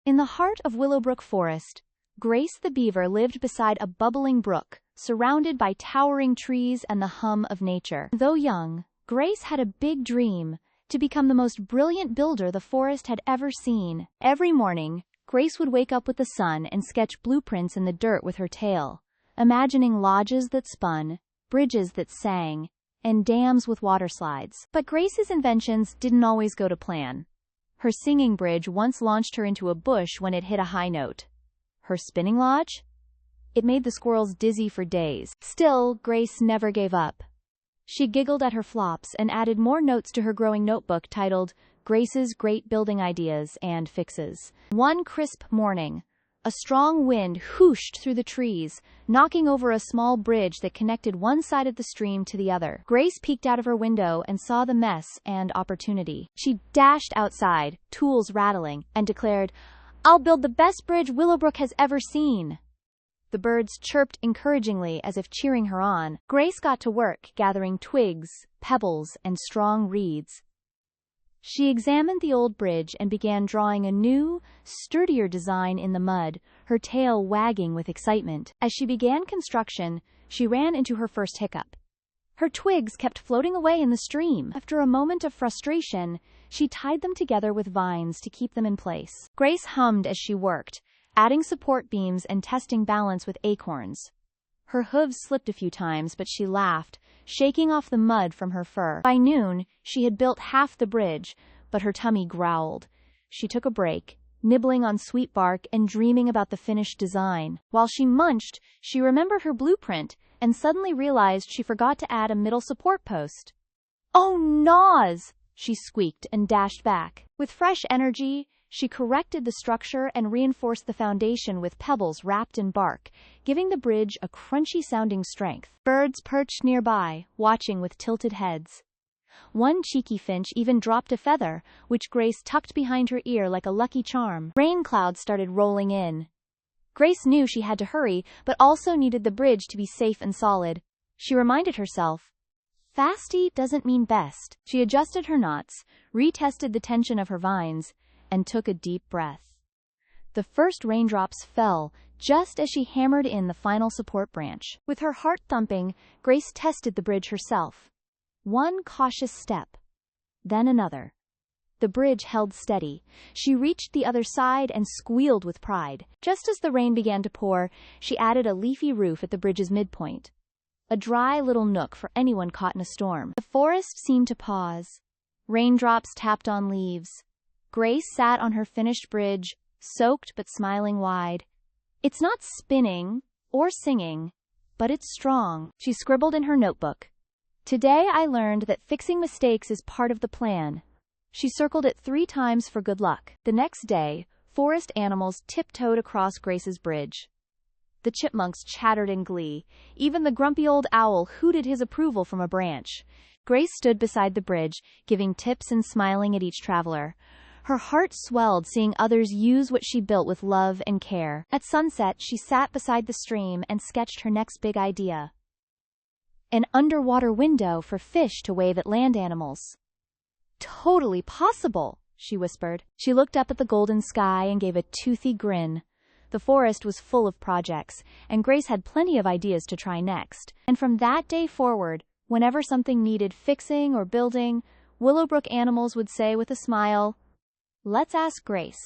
In the heart of Willowbrook Forest, Grace the beaver lived beside a bubbling brook, surrounded by towering trees and the hum of nature. Though young, Grace had a big dream: to become the most brilliant builder the forest had ever seen. Every morning, Grace would wake up with the sun and sketch blueprints in the dirt with her tail, imagining lodges that spun, bridges that sang, and dams with water slides. But Grace's inventions didn't always go to plan. Her singing bridge once launched her into a bush when it hit a high note. Her spinning lodge? It made the squirrels dizzy for days. Still, Grace never gave up. She giggled at her flops and added more notes to her growing notebook titled Grace's Great Building Ideas and Fixes. One crisp morning, a strong wind whooshed through the trees, knocking over a small bridge that connected one side of the stream to the other. Grace peeked out of her window and saw the mess and opportunity. She dashed outside, tools rattling, and declared, "I'll build the best bridge Willowbrook has ever seen." The birds chirped encouragingly as if cheering her on. Grace got to work gathering twigs, pebbles, and strong reeds. She examined the old bridge and began drawing a new, sturdier design in the mud, her tail wagging with excitement. As she began construction, she ran into her first hiccup. Her twigs kept floating away in the stream. After a moment of frustration, she tied them together with vines to keep them in place. Grace hummed as she worked, adding support beams and testing balance with acorns. Her hooves slipped a few times, but she laughed, shaking off the mud from her fur. By noon, she had built half the bridge, but her tummy growled. She took a break, nibbling on sweet bark and dreaming about the finished design. While she munched, she remembered her blueprint and suddenly realized she forgot to add a middle support post. "Oh, Naws!" she squeaked and dashed back. With fresh energy, she corrected the structure and reinforced the foundation with pebbles wrapped in bark, giving the bridge a crunchy-sounding strength. Birds perched nearby, watching with tilted heads. One cheeky finch even dropped a feather, which Grace tucked behind her ear like a lucky charm. Rain clouds started rolling in. Grace knew she had to hurry, but also needed the bridge to be safe and solid. She reminded herself, "Fasty doesn't mean best." She adjusted her knots, retested the tension of her vines, and took a deep breath. The first raindrops fell just as she hammered in the final support branch. With her heart thumping, Grace tested the bridge herself. One cautious step, then another. The bridge held steady. She reached the other side and squealed with pride. Just as the rain began to pour, she added a leafy roof at the bridge's midpoint, a dry little nook for anyone caught in a storm. The forest seemed to pause. Raindrops tapped on leaves. Grace sat on her finished bridge, soaked but smiling wide. "It's not spinning or singing, but it's strong," she scribbled in her notebook. "Today I learned that fixing mistakes is part of the plan." She circled it 3 times for good luck. The next day, forest animals tiptoed across Grace's bridge. The chipmunks chattered in glee. Even the grumpy old owl hooted his approval from a branch. Grace stood beside the bridge, giving tips and smiling at each traveler. Her heart swelled seeing others use what she built with love and care. At sunset, she sat beside the stream and sketched her next big idea: an underwater window for fish to wave at land animals. "Totally possible," she whispered. She looked up at the golden sky and gave a toothy grin. The forest was full of projects, and Grace had plenty of ideas to try next. And from that day forward, whenever something needed fixing or building, Willowbrook animals would say with a smile, "Let's ask Grace."